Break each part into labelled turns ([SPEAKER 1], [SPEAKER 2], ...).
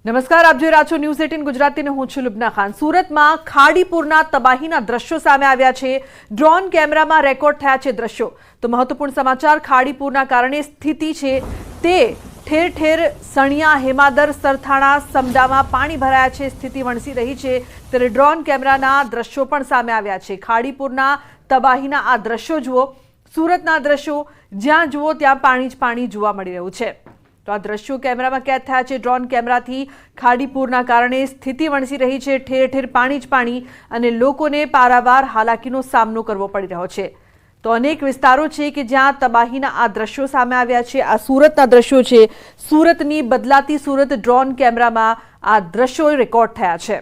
[SPEAKER 1] નમસ્કાર, આપ જોઈ રહ્યા છો ન્યૂઝ 18 ગુજરાતી ને હું છું લુબના ખાન। સુરતમાં ખાડીપુરના તબાહીના દ્રશ્યો સામે આવ્યા છે। ડ્રોન કેમેરામાં રેકોર્ડ થયા છે દ્રશ્યો। તો મહત્વપૂર્ણ સમાચાર, ખાડીપુરના કારણે સ્થિતિ છે તે ઠેર ઠેર સણિયા, હેમાદર, સરથાણા, સમડામાં પાણી ભરાયા છે, સ્થિતિ વણસી રહી છે। ત્યારે ડ્રોન કેમેરાના દ્રશ્યો પણ સામે આવ્યા છે। ખાડીપુરના તબાહીના આ દ્રશ્યો જુઓ, સુરતના દ્રશ્યો, જ્યાં જુઓ ત્યાં પાણી જ પાણી જોવા મળી રહ્યું છે। તો આ દ્રશ્યો કેમેરામાં કેદ થયા છે। ડ્રોન કેમેરાથી ખાડીપુરના કારણે સ્થિતિ વણસી રહી છે, ઠેર ઠેર પાણી જ પાણી અને લોકોને પારાવાર હાલાકીનો સામનો કરવો પડી રહ્યો છે। તો અનેક વિસ્તારો છે કે જ્યાં તબાહીના આ દ્રશ્યો સામે આવ્યા છે। આ સુરતના દ્રશ્યો છે, સુરતની બદલાતી સુરત ડ્રોન કેમેરામાં આ દ્રશ્યો રેકોર્ડ થયા છે।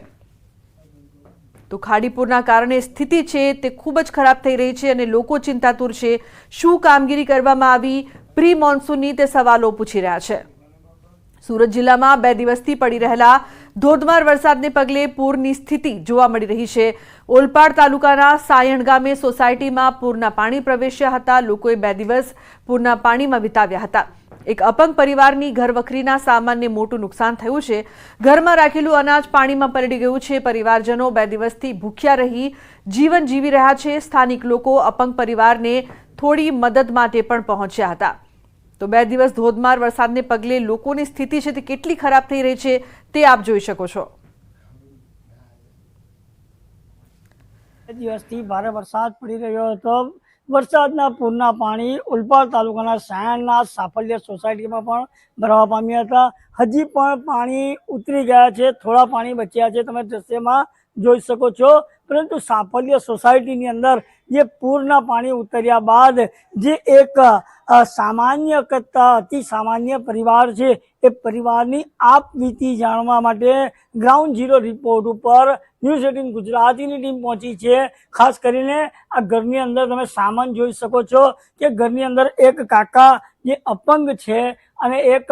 [SPEAKER 1] તો ખાડીપુરના કારણે સ્થિતિ છે તે ખૂબ જ ખરાબ થઈ રહી છે અને લોકો ચિંતાતુર છે। શું કામગીરી કરવામાં આવી, પ્રી મોન્સૂનની તે સવાલો પૂછી રહ્યા છે। સુરત જિલ્લામાં 2 દિવસથી પડી રહેલા ધોધમાર વરસાદને પગલે પૂરની સ્થિતિ જોવા મળી રહી છે। ઓલપાડ તાલુકાના સાયણ ગામે સોસાયટીમાં પૂરના પાણી પ્રવેશ્યા હતા। લોકોએ 2 દિવસ પૂરના પાણીમાં વિતાવ્યા હતા। એક અપંગ પરિવારની ઘરવખરીના સામાનને મોટું નુકસાન થયું છે। ઘરમાં રાખેલું અનાજ પાણીમાં પલળી ગયું છે। પરિવારજનો 2 દિવસથી ભૂખ્યા રહી જીવન જીવી રહ્યા છે। સ્થાનિક લોકો અપંગ પરિવારને થોડી મદદ માટે પણ પહોંચ્યા હતા। તો 2 દિવસ ધોધમાર વરસાદને પગલે લોકોની સ્થિતિ છે તે કેટલી ખરાબ થઈ રહી છે તે આપ જોઈ શકો છો।
[SPEAKER 2] દિવસથી ભારે વરસાદ પડી રહ્યો હતો। વરસાદના પૂરના પાણી ઓલપાડ તાલુકાના સાયણના સાફલ્ય સોસાયટીમાં પણ ભરવા પામ્યા હતા। હજી પણ પાણી ઉતરી ગયા છે, થોડા પાણી બચ્યા છે, તમે દ્રશ્યમાં જોઈ શકો છો। પરંતુ સાફલ્ય સોસાયટીની અંદર જે પૂરના પાણી ઉતર્યા બાદ જે એક સામાન્ય કરતા અતિ સામાન્ય પરિવાર છે, એ પરિવારની આપવીતી જાણવા માટે ગ્રાઉન્ડ ઝીરો રિપોર્ટ ઉપર ન્યૂઝ 18 ગુજરાતીની ટીમ પહોંચી છે। ખાસ કરીને આ ઘરની અંદર તમે સામાન જોઈ શકો છો કે ઘરની અંદર એક કાકા જે અપંગ છે અને એક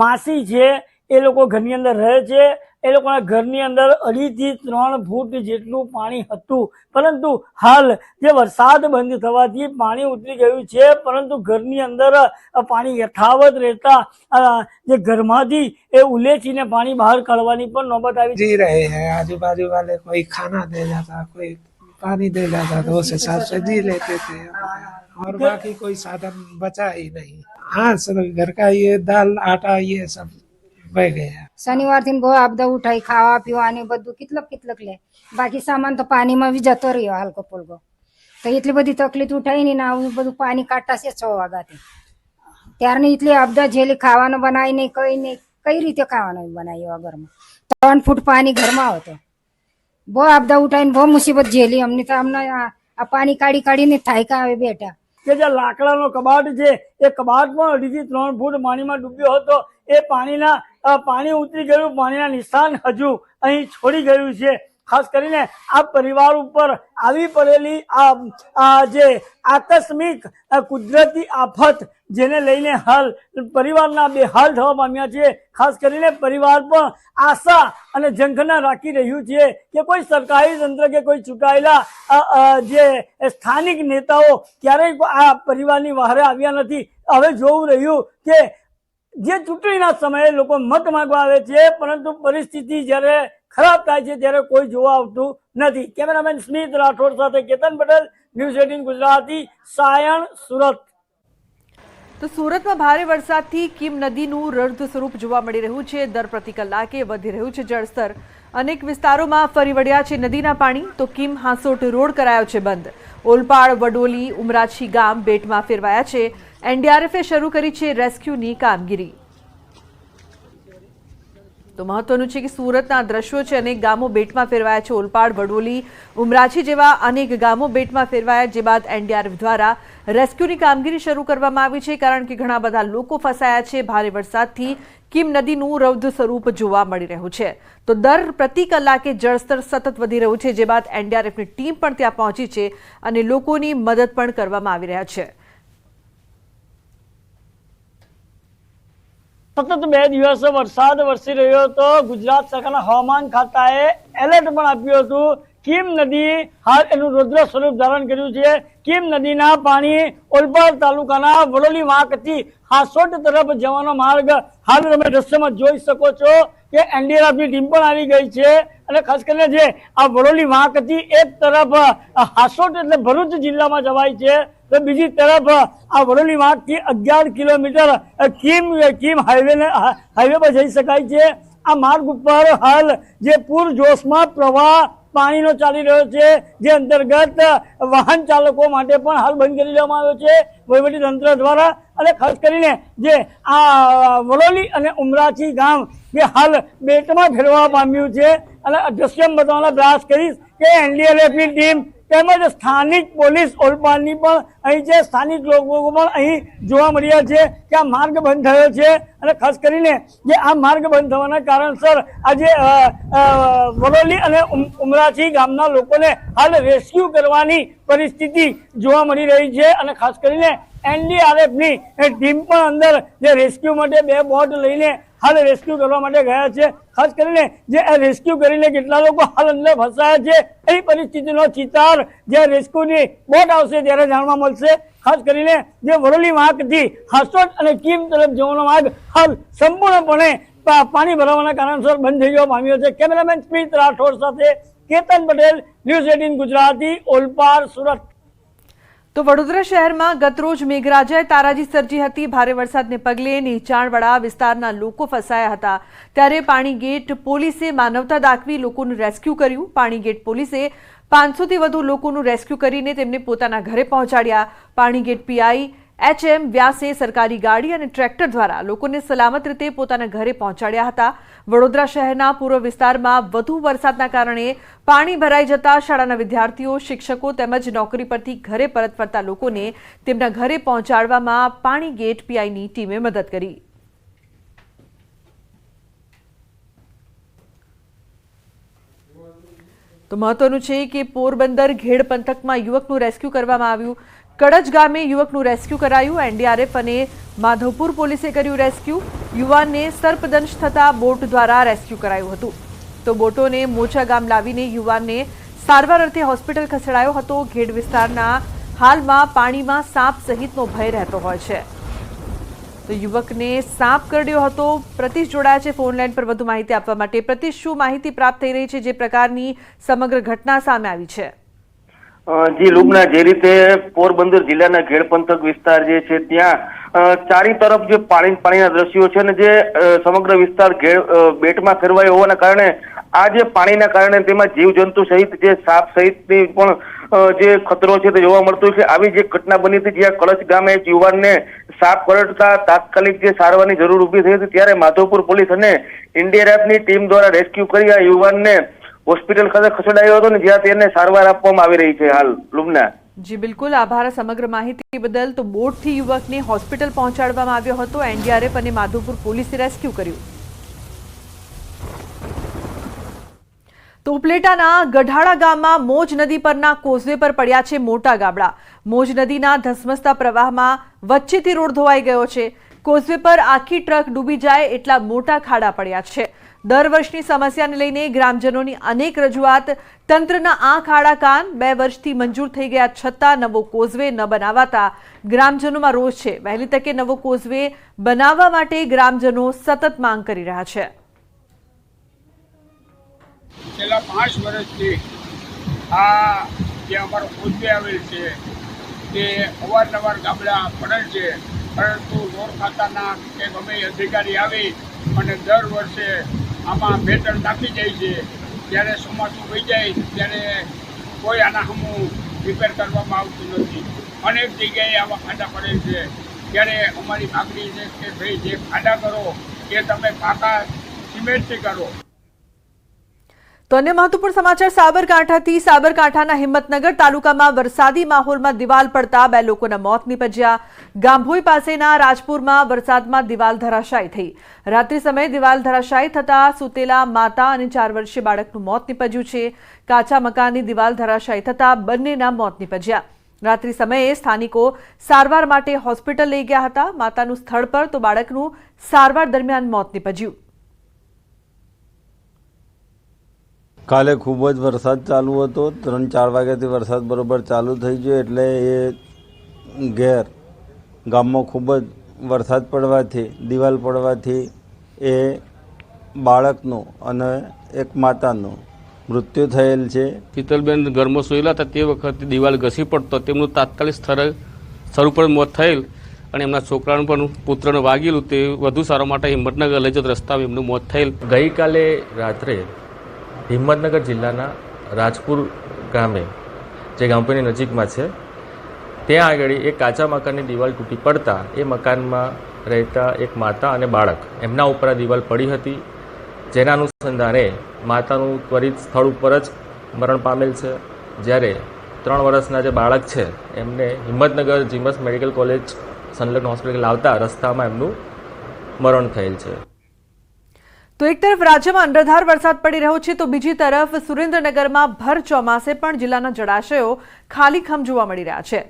[SPEAKER 2] માસી છે, એ લોકો ઘરની અંદર રહે છે। એ લોકોના ઘરની અંદર 2.5 થી 3 ફૂટ જેટલું પાણી હતું, પરંતુ હાલ જે વરસાદ બંધ થવાથી પાણી ઉતરી ગયું છે, પરંતુ ઘરની અંદર પાણી યથાવત રહેતા જે ઘરમાંથી એ ઉલેચીને પાણી બહાર કાઢવાની પણ નોબત આવી
[SPEAKER 3] जी रहे हैं। आजू बाजू वाले कोई खाना दे जाता, कोई पानी दे जाता, तो उस हिसाब से जी लेते थे और बाकी कोई साधन बचा ही नहीं। हाँ, सब घर का ये दाल आटा ये सब बह गया।
[SPEAKER 4] शनिवार થી બહુ આપદા ઉઠાઈ, ખાવા પીવાની બધું કેટલક લે, બાકી સામાન તો પાણીમાં બી જતો રહ્યો હલકો પુલકો। તો એટલી બધી તકલીફ ઉઠાઈ ને આવું બધું પાણી કાઢતા છે 6 વાગ્યાથી। ત્યારની એટલી આપદા જેલી, ખાવાનું બનાવી નહીં, કઈ રીતે ખાવાનું બનાવ્યું? ઘરમાં 3 ફૂટ પાણી ઘરમાં હતો। બહુ આપદા ઉઠાઈને બહુ મુસીબત ઝેલી અમને। તો અમને આ પાણી કાઢીને થાયકા આવે બેઠા।
[SPEAKER 2] કે જે લાકડાનો કબાટ છે, એ કબાટ પણ 2.5 થી 3 ફૂટ પાણીમાં ડૂબ્યો હતો। એ પાણી ઉતરી ગયું, પાણીના નિશાન હજુ અહીં છોડી ગયું છે। ખાસ કરીને આ પરિવાર ઉપર આવી પડેલી આ જે આકસ્મિક કુદરતી આફત, જેને લઈને હાલ પરિવારના બેહાલ થવા પામ્યા છે। ખાસ કરીને પરિવાર પણ આશા અને ઝંખના રાખી રહ્યું છે કે કોઈ સરકારી તંત્ર કે કોઈ ચૂંટાયેલા જે સ્થાનિક નેતાઓ ક્યારેય આ પરિવારની વહારે આવ્યા નથી। હવે જોવું રહ્યું કે જે ચૂંટણીના સમયે લોકો મત માંગવા આવે છે, પરંતુ પરિસ્થિતિ જ્યારે ખરાબ થાય છે ત્યારે કોઈ જોવા આવતું નથી। કેમેરામેન સ્મિત રાઠોડ સાથે કેતન પટેલ, ન્યૂઝ 18 ગુજરાતી, સાયણ, સુરત।
[SPEAKER 1] તો સુરતમાં ભારે વરસાદથી કીમ નદીનું રૌદ્ર સ્વરૂપ જોવા મળી રહ્યું છે। દર પ્રતિ કલાકે વધી રહ્યું છે જળસ્તર। અનેક વિસ્તારોમાં ફરી વળ્યા છે નદીના પાણી। તો કીમ હાંસોટ રોડ કરાયો છે બંધ। ઓલપાડ, વડોલી, ઉમરાછી ગામ બેટમાં ફેરવાયા છે। એનડીઆરએફે શરૂ કરી છે રેસ્ક્યુની કામગીરી। તો મહત્વનું છે કે સુરતના દ્રશ્યો છે, અનેક ગામો બેટમાં ફેરવાયા છે। ઓલપાડ, વડોલી, ઉમરાછી જેવા અનેક ગામો બેટમાં ફેરવાયા, જે બાદ એનડીઆરએફ દ્વારા રેસ્ક્યુની કામગીરી શરૂ કરવામાં આવી છે, કારણ કે ઘણા બધા લોકો ફસાયા છે। ભારે વરસાદથી કીમ નદીનું રૌદ્ર સ્વરૂપ જોવા મળી રહ્યું છે। તો દર પ્રતિ કલાકે જળસ્તર સતત વધી રહ્યું છે, જે બાદ એનડીઆરએફની ટીમ પણ ત્યાં પહોંચી છે અને લોકોની મદદ પણ કરવામાં આવી રહ્યા છે।
[SPEAKER 2] સતત 2 દિવસ વરસાદ વરસી રહ્યો હતો। ગુજરાત સરકારના હવામાન ખાતાએ એલર્ટ પણ આપ્યું હતું। કીમ નદી હાલ એનું રૌદ્ર સ્વરૂપ ધારણ કર્યું છે। કીમ નદીના પાણી ઓલપાડ તાલુકાના વડોલી વાંકથી હાંસોટ તરફ જવાનો માર્ગ હાલ તમે દ્રશ્યમાં જોઈ શકો છો કે એનડીઆરએફની ટીમ પણ આવી ગઈ છે અને ખાસ કરીને જે આ વડોલી વાંક હતી એક તરફ હાસોટ એટલે ભરૂચ જિલ્લામાં જવાય છે તો બીજી તરફ આ વડોલી વાંકથી 11 કિલોમીટર કીમ હાઈવે પર જઈ શકાય છે। આ માર્ગ ઉપર હાલ જે પૂરજોશમાં પ્રવાહ પાણીનો ચાલી રહ્યો છે જે અંતર્ગત વાહન ચાલકો માટે પણ હાલ બંધ કરી દેવામાં આવ્યો છે વહીવટી તંત્ર દ્વારા। અને ખાસ કરીને જે આ વડોલી અને ઉમરાછી ગામ જે હાલ બેટમાં ફેરવા પામ્યું છે અને દ્રશ્યમ બતાવવાનો પ્રયાસ કરીશ કે એનડીઆરએફની ટીમ તેમજ સ્થાનિક પોલીસ ઓલપાડની પણ અહીં છે, સ્થાનિક લોકો પણ અહીં જોવા મળ્યા છે કે આ માર્ગ બંધ થયો છે અને ખાસ કરીને જે આ માર્ગ બંધ થવાના કારણસર આજે વડોલી અને ઉમરાછી ગામના લોકોને હાલ રેસ્ક્યુ કરવાની પરિસ્થિતિ જોવા મળી રહી છે અને ખાસ કરીને એનડીઆરએફની ટીમ પણ અંદર જે રેસ્ક્યુ માટે 2 બોટ લઈને હાલ રેસ્ક્યુ કરવા માટે ગયા છે। ખાસ કરીને જે રેસ્ક્યુ કરીને કેટલા લોકો હાલ અંદર ફસાયા છે એ પરિસ્થિતિનો ચિતાર જે રેસ્ક્યુની બોટ આવશે ત્યારે જાણવા મળશે। ખાસ કરીને જે વડોલી વાંકથી હાસોટ અને કીમ તરફ જવાનો માર્ગ હાલ સંપૂર્ણપણે પાણી ભરાવાના કારણસર બંધ થઈ જવા પામ્યો છે। કેમેરામેન સ્મિત રાઠોડ સાથે કેતન પટેલ, ન્યૂઝ 18 ગુજરાતી, ઓલપાડ, સુરત।
[SPEAKER 1] તો વડોદરા શહેરમાં ગતરોજ મેઘરાજાએ તારાજી સર્જી હતી। ભારે વરસાદને પગલે નીચાણવાળા વિસ્તારના લોકો ફસાયા હતા ત્યારે પાણીગેટ પોલીસે માનવતા દાખવી લોકોનું રેસ્ક્યુ કર્યું। પાણીગેટ પોલીસે 500 થી વધુ લોકોનું રેસ્ક્યુ કરીને તેમને પોતાના ઘરે પહોંચાડ્યા। પાણીગેટ પીઆઈ HM વ્યાસે સરકારી ગાડી અને ટ્રેક્ટર દ્વારા લોકોને સલામત રીતે પોતાના ઘરે પહોંચાડ્યા હતા। વડોદરા શહેરના પૂર્વ વિસ્તારમાં વધુ વરસાદના કારણે પાણી ભરાઈ જતા શાળાના વિદ્યાર્થીઓ, શિક્ષકો તેમજ નોકરી પરથી ઘરે પરત ફરતા લોકોને તેમના ઘરે પહોંચાડવામાં પાણીગેટ પીઆઈની ટીમે મદદ કરી। તો મહત્વનું છે કે પોરબંદર ઘેડ પંથકમાં યુવકનું રેસ્ક્યુ કરવામાં આવ્યું। કડજ ગામે યુવકનું રેસ્ક્યુ કરાયું। એનડીઆરએફ અને માધવપુર પોલીસે કર્યું રેસ્ક્યુ। યુવાનને સર્પદંશ થતા બોટ દ્વારા રેસ્ક્યુ કરાયું હતું તો બોટોને મોચા ગામ લાવીને યુવાનને સારવાર અર્થે હોસ્પિટલ ખસેડાયો હતો। ઘેડ વિસ્તારના હાલમાં પાણીમાં સાપ સહિતનો ભય રહેતો હોય છે તો યુવકને સાપ કરડ્યો હતો। પ્રતિશ જોડાયા છે ફોન લાઈન પર વધુ માહિતી આપવા માટે। પ્રતિશ, શું માહિતી પ્રાપ્ત થઈ રહી છે જે પ્રકારની સમગ્ર ઘટના સામે આવી છે?
[SPEAKER 5] જી લુબના, જે રીતે પોરબંદર જિલ્લાના ઘેડ પંથક વિસ્તાર જે છે ત્યાં ચારી તરફ જે પાણીના દ્રશ્યો છે ને જે સમગ્ર વિસ્તાર બેટમાં ફેરવાયો હોવાના કારણે આ જે પાણીના કારણે તેમાં જીવજંતુ સહિત જે સાપ સહિતની પણ જે ખતરો છે તે જોવા મળતો છે। આવી જે ઘટના બની હતી જ્યાં કળશ ગામે એક યુવાનને સાપ કરડતા તાત્કાલિક જે સારવારની જરૂર ઊભી થઈ હતી ત્યારે માધવપુર પોલીસ અને એનડીઆરએફની ટીમ દ્વારા રેસ્ક્યુ કરી આ યુવાનને હોસ્પિટલ ખાતે ખસેડાયો હતો ને જ્યાં તેને સારવાર આપવામાં આવી રહી છે હાલ। લુબના
[SPEAKER 1] જી બિલકુલ, આભાર સમગ્ર માહિતી બદલ। તો બોટથી યુવકને હોસ્પિટલ પહોંચાડવામાં આવ્યો હતો। એનડીઆરએફ અને માધવપુર પોલીસે રેસ્ક્યુ કર્યું। તો ઉપલેટાના ગઢાળા ગામમાં મોજ નદી પરના કોઝવે પર પડ્યા છે મોટા ગાબડા। મોજ નદીના ધસમસતા પ્રવાહમાં વચ્ચેથી રોડ ધોવાઈ ગયો છે। કોઝવે પર આખી ટ્રક ડૂબી જાય એટલા મોટા ખાડા પડ્યા છે। દર વર્ષની સમસ્યાને લઈને ગ્રામજનોની અનેક રજૂઆત। તંત્રના આંખ આડા કાન। 2 વર્ષથી મંજૂર થઈ ગયા છતાં નવો કોઝવે ન બનાવાતા ગ્રામજનોમાં રોષ છે। વહેલી તકે નવો કોઝવે બનાવવા માટે ગ્રામજનો સતત માંગ કરી રહ્યા છે।
[SPEAKER 6] છેલ્લા 5 વર્ષથી આ જે અમારો કોઝવે આવેલ છે તે અવારનવાર ગાબડા પડેલ છે, પરંતુ રોડ ખાતાના કે ગમે અધિકારી આવી અને દર વર્ષે આમાં બેટન નાખી જાય છે। જ્યારે ચોમાસું વહી જાય ત્યારે કોઈ આના સામું રિપેર કરવામાં આવતું નથી। અનેક જગ્યાએ આવા ખાડા પડેલ છે। ત્યારે અમારી માગણી છે કે ભાઈ જે ખાડા કરો એ તમે પાકા સિમેન્ટથી કરો।
[SPEAKER 1] તો અન્ય મહત્વપૂર્ણ સમાચાર સાબરકાંઠાથી। સાબરકાંઠાના હિંમતનગર તાલુકામાં વરસાદી માહોલમાં દિવાલ પડતા 2 લોકોના મોત નીપજ્યા। ગાંભોઈ પાસેના રાજપુરમાં વરસાદમાં દિવાલ ધરાશાયી થઈ। રાત્રિ સમયે દિવાલ ધરાશાયી થતા સૂતેલા માતા અને 4 વર્ષીય બાળકનું મોત નીપજ્યું છે। કાચા મકાનની દિવાલ ધરાશાયી થતા બંનેના મોત નીપજ્યા। રાત્રિ સમયે સ્થાનિકો સારવાર માટે હોસ્પિટલ લઈ ગયા હતા। માતાનું સ્થળ પર તો બાળકનું સારવાર દરમિયાન મોત નીપજ્યું।
[SPEAKER 7] કાલે ખૂબ જ વરસાદ ચાલુ હતો। 3-4 વાગ્યાથી વરસાદ બરોબર ચાલુ થઈ ગયો એટલે એ ઘેર ગામમાં ખૂબ જ વરસાદ પડવાથી દિવાલ પડવાથી એ બાળકનું અને એક માતાનું મૃત્યુ થયેલ છે.
[SPEAKER 8] શીતલબેન ઘરમાં સૂયેલા હતા તે વખતે દિવાલ ઘસી પડતો તેમનું તાત્કાલિક સ્થળ ઉપર મોત થયેલ અને એમના છોકરાનું પણ પુત્રને વાગેલું તે વધુ સારવાર માટે હિંમતનગર લઈ જતા રસ્તામાં એમનું મોત થયેલ.
[SPEAKER 9] ગઈકાલે રાત્રે હિંમતનગર જિલ્લાના રાજપુર ગામે જે ગામપુરની નજીકમાં છે ત્યાં આગળ એક કાચા મકાનની દિવાલ તૂટી પડતા એ મકાનમાં રહેતા એક માતા અને બાળક એમના ઉપર આ દિવાલ પડી હતી, જેના અનુસંધાને માતાનું ત્વરિત સ્થળ ઉપર જ મરણ પામેલ છે, જ્યારે 3 વર્ષના જે બાળક છે એમને હિંમતનગર જીમસ મેડિકલ કોલેજ સંલગ્ન હોસ્પિટલ લાવતા રસ્તામાં એમનું મરણ થયેલ છે.
[SPEAKER 1] તો એક તરફ રાજ્યમાં અનરાધાર વરસાદ પડી રહ્યો છે તો બીજી તરફ સુરેન્દ્રનગરમાં ભર ચોમાસે પણ જિલ્લાના જળાશયો ખાલીખમ જોવા મળી રહ્યા છે.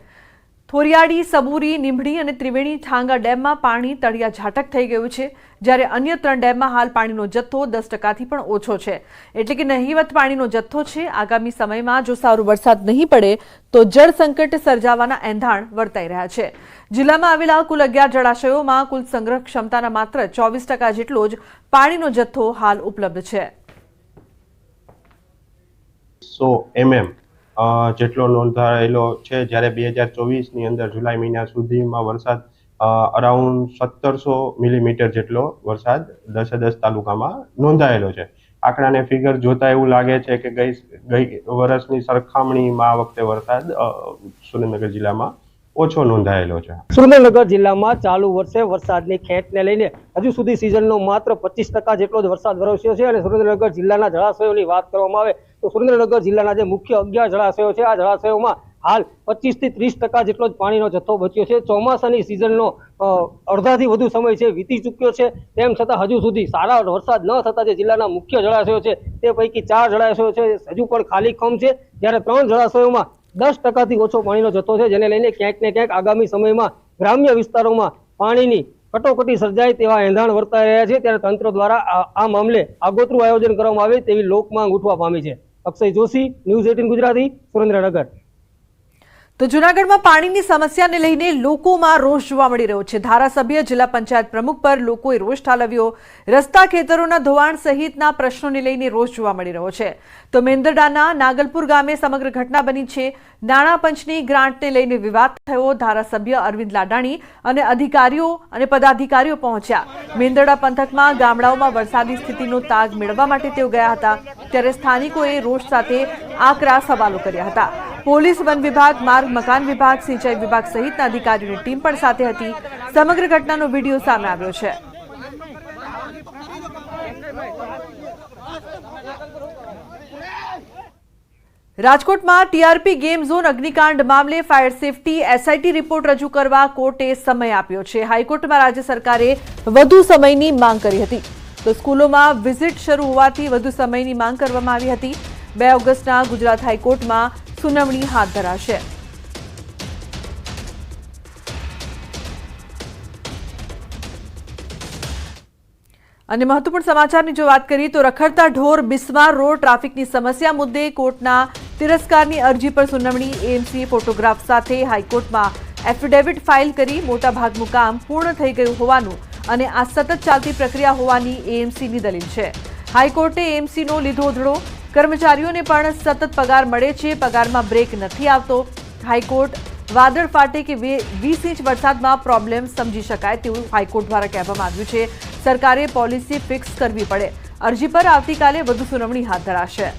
[SPEAKER 1] થોરિયાડી, સબુરી, નીંભડી અને ત્રિવેણી ઠાંગા ડેમમાં પાણી તળિયા ઝાટક થઈ ગયું છે, જ્યારે અન્ય 3 ડેમમાં હાલ પાણીનો જથ્થો 10%થી પણ ઓછો છે, એટલે કે નહિવત પાણીનો જથ્થો છે. આગામી સમયમાં જો સારો વરસાદ નહીં પડે તો જળ સંકટ સર્જાવાના એંધાણ વર્તાઈ રહ્યા છે. જિલ્લામાં આવેલા કુલ 11 જળાશયોમાં કુલ સંગ્રહ ક્ષમતાના માત્ર 24% જેટલો જ પાણીનો જથ્થો હાલ ઉપલબ્ધ છે.
[SPEAKER 10] 100 mm જેટલો નોંધાયેલો છે, જ્યારે 2024ની અંદર જુલાઈ મહિના સુધીમાં વરસાદ અરાઉન્ડ 1700 મિલીમીટર જેટલો વરસાદ 10 તાલુકામાં નોંધાયેલો છે. આંકડાને ફિગર જોતા એવું લાગે છે કે ગઈ વર્ષની સરખામણીમાં આ વખતે વરસાદ સુરેન્દ્રનગર જિલ્લામાં ઓછો નોંધાયેલો છે.
[SPEAKER 2] સુરેન્દ્રનગર જિલ્લામાં ચાલુ વર્ષે વરસાદની ખેંચને લઈને હજુ સુધી સિઝનનો માત્ર 25% જેટલો જ વરસાદ વરસ્યો છે અને સુરેન્દ્રનગર જિલ્લાના જળાશયોની વાત કરવામાં આવે તો સુરેન્દ્રનગર જિલ્લાના જે મુખ્ય 11 જળાશયો છે આ જળાશયોમાં હાલ 25 થી 30% જેટલો જ પાણીનો જથ્થો બચ્યો છે. ચોમાસાની સિઝનનો અડધાથી વધુ સમય છે વીતી ચૂક્યો છે, તેમ છતાં હજુ સુધી સારા વરસાદ ન થતા જે જિલ્લાના મુખ્ય જળાશયો છે તે પૈકી 4 જળાશયો છે હજુ પણ ખાલીખમ છે, જ્યારે 3 જળાશયોમાં 10%થી ઓછો પાણીનો જથ્થો છે, જેને લઈને ક્યાંક ને ક્યાંક આગામી સમયમાં ગ્રામ્ય વિસ્તારોમાં પાણીની કટોકટી સર્જાય તેવા એંધાણ વર્તાઈ રહ્યા છે. ત્યારે તંત્ર દ્વારા આ મામલે આગોતરું આયોજન કરવામાં આવે તેવી લોકમાંગ ઉઠવા પામી છે. અક્ષય જોશી, ન્યૂઝ 18 ગુજરાતી, સુરેન્દ્રનગર.
[SPEAKER 1] તો જૂનાગઢમાં પાણીની સમસ્યાને લઈને લોકોમાં રોષ જોવા મળી રહ્યો છે. ધારાસભ્ય, જિલ્લા પંચાયત પ્રમુખ પર લોકોએ રોષ ઠાલવ્યો. રસ્તા, ખેતરોના ધોવાણ સહિતના પ્રશ્નોને લઈને રોષ જોવા મળી રહ્યો છે. તો મેંદરડાના નાગલપુર ગામે સમગ્ર ઘટના બની છે. નાણાં પંચની ગ્રાન્ટને લઈને વિવાદ થયો. ધારાસભ્ય અરવિંદ લાડાણી અને અધિકારીઓ અને પદાધિકારીઓ પહોંચ્યા. મેંદરડા પંથકમાં ગામડાઓમાં વરસાદી સ્થિતિનો તાગ મેળવવા માટે તેઓ ગયા હતા, ત્યારે સ્થાનિકોએ રોષ સાથે આકરા સવાલો કર્યા હતા. પોલીસ, વન વિભાગ, માર્ગ મકાન વિભાગ, સિંચાઈ વિભાગ સહિતના અધિકારીઓની ટીમ પણ સાથે હતી. સમગ્ર ઘટનાનો વિડીયો સામે આવ્યો છે. રાજકોટમાં ટીઆરપી ગેમ ઝોન અગ્નિકાંડ મામલે ફાયર સેફટી એસઆઈટી રિપોર્ટ રજૂ કરવા કોર્ટે સમય આપ્યો છે. હાઈકોર્ટમાં રાજ્ય સરકારે વધુ સમયની માંગ કરી હતી, તો સ્કૂલોમાં વિઝિટ શરૂ હોવાથી વધુ સમયની માંગ કરવામાં આવી હતી. 2 ઓગસ્ટના ગુજરાત હાઈકોર્ટમાં સુનાવણી હાથ ધરાશે. અને મહત્વપૂર્ણ સમાચારની જો વાત કરીએ તો રખડતા ઢોર બિસ્માર રોડ ટ્રાફિકની સમસ્યા મુદ્દે કોર્ટના તિરસ્કારની અરજી પર સુનાવણી. એએમસીએ ફોટોગ્રાફ સાથે હાઈકોર્ટમાં એફિડેવિટ ફાઇલ કરી. મોટાભાગનું કામ પૂર્ણ થઈ ગયું હોવાનું અને આ સતત ચાલતી પ્રક્રિયા હોવાની એએમસીની દલીલ છે. હાઈકોર્ટે એએમસીનો લીધો ધડો. કર્મચારીઓને પણ સતત પગાર મળે છે, પગારમાં બ્રેક નથી આવતો. હાઈકોર્ટ વાદળ ફાટે કે 20 ઇંચ વરસાદમાં પ્રોબ્લેમ સમજી શકાય તેવું હાઈકોર્ટ દ્વારા કહેવામાં આવ્યું છે. સરકારે પોલિસી ફિક્સ કરવી પડે. અરજી પર આવતીકાલે વધુ સુનાવણી હાથ ધરાશે.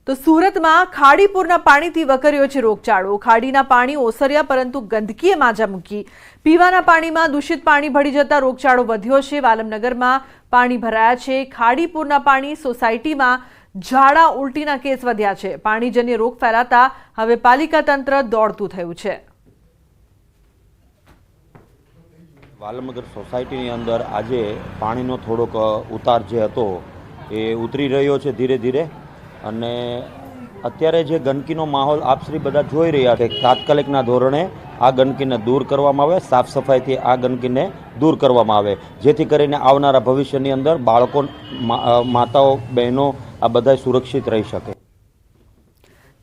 [SPEAKER 1] તો સુરતમાં ખાડીપુરના પાણીથી વકર્યો છે રોગચાળો. ખાડીના પાણી ઓસર્યા પરંતુ ગંદકીએ માજા મૂકી. પીવાના પાણીમાં દૂષિત પાણી ભળી જતા રોગચાળો વધ્યો છે. વાલમનગરમાં પાણી ભરાયા છે. ખાડીપુરના પાણી સોસાયટીમાં ઝાડા ઉલટીના કેસ વધ્યા છે. પાણીજન્ય રોગ ફેલાતા હવે પાલિકા તંત્ર દોડતું થયું છે.
[SPEAKER 11] વાલમનગર સોસાયટીની અંદર આજે પાણીનો થોડોક ઉતાર જે હતો એ ઉતરી રહ્યો છે ધીરે ધીરે, અને અત્યારે જે ગંદકીનો માહોલ આપ શ્રી બધા જોઈ રહ્યા છે, તાત્કાલિકના ધોરણે આ ગંદકીને દૂર કરવામાં આવે, સાફ સફાઈથી આ ગંદકીને દૂર કરવામાં આવે, જેથી કરીને આવનારા ભવિષ્યની અંદર બાળકો, માતાઓ, બહેનો આ બધા સુરક્ષિત રહી શકે.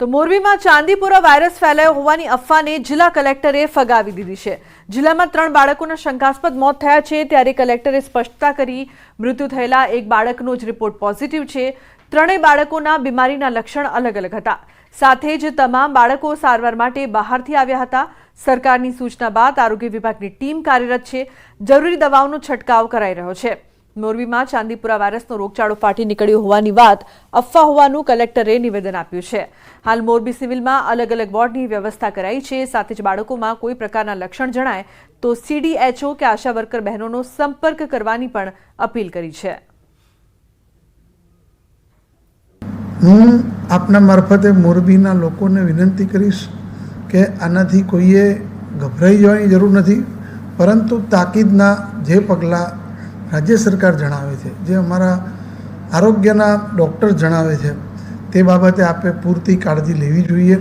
[SPEAKER 1] તો મોરબીમાં ચાંદીપુરા વાયરસ ફેલાયો હોવાની અફવાને જિલ્લા કલેક્ટરે ફગાવી દીધી છે. જિલ્લામાં 3 બાળકોના શંકાસ્પદ મોત થયા છે, ત્યારે કલેક્ટરે સ્પષ્ટતા કરી મૃત્યુ થયેલા એક બાળકનો જ રિપોર્ટ પોઝિટિવ છે. ત્રણેય બાળકોના બીમારીના લક્ષણ અલગ અલગ હતા. સાથે જ તમામ બાળકો સારવાર માટે બહારથી આવ્યા હતા. સરકારની સૂચના બાદ આરોગ્ય વિભાગની ટીમ કાર્યરત છે. જરૂરી દવાઓનો છંટકાવ કરાઈ રહ્યો છે. મોરબીમાં ચાંદીપુરા વાયરસનો રોગચાળો ફાટી નીકળ્યો હોવાની વાત અફવા હોવાનું કલેક્ટરે નિવેદન આપ્યું છે. હાલ મોરબી સિવિલમાં અલગ અલગ વોર્ડની વ્યવસ્થા કરાઈ છે. સાથે જ બાળકોમાં કોઈ પ્રકારના લક્ષણ જણાય તો CDHO કે આશા વર્કર બહેનોનો સંપર્ક કરવાની પણ અપીલ કરી છે.
[SPEAKER 12] હું આપના મારફતે મોરબીના લોકોને વિનંતી કરીશ કે આનાથી કોઈએ ગભરાઈ જવાની જરૂર નથી, પરંતુ તાકીદના જે પગલાં રાજ્ય સરકાર જણાવે છે, જે અમારા આરોગ્યના ડૉક્ટર જણાવે છે, તે બાબતે આપે પૂરતી કાળજી લેવી જોઈએ.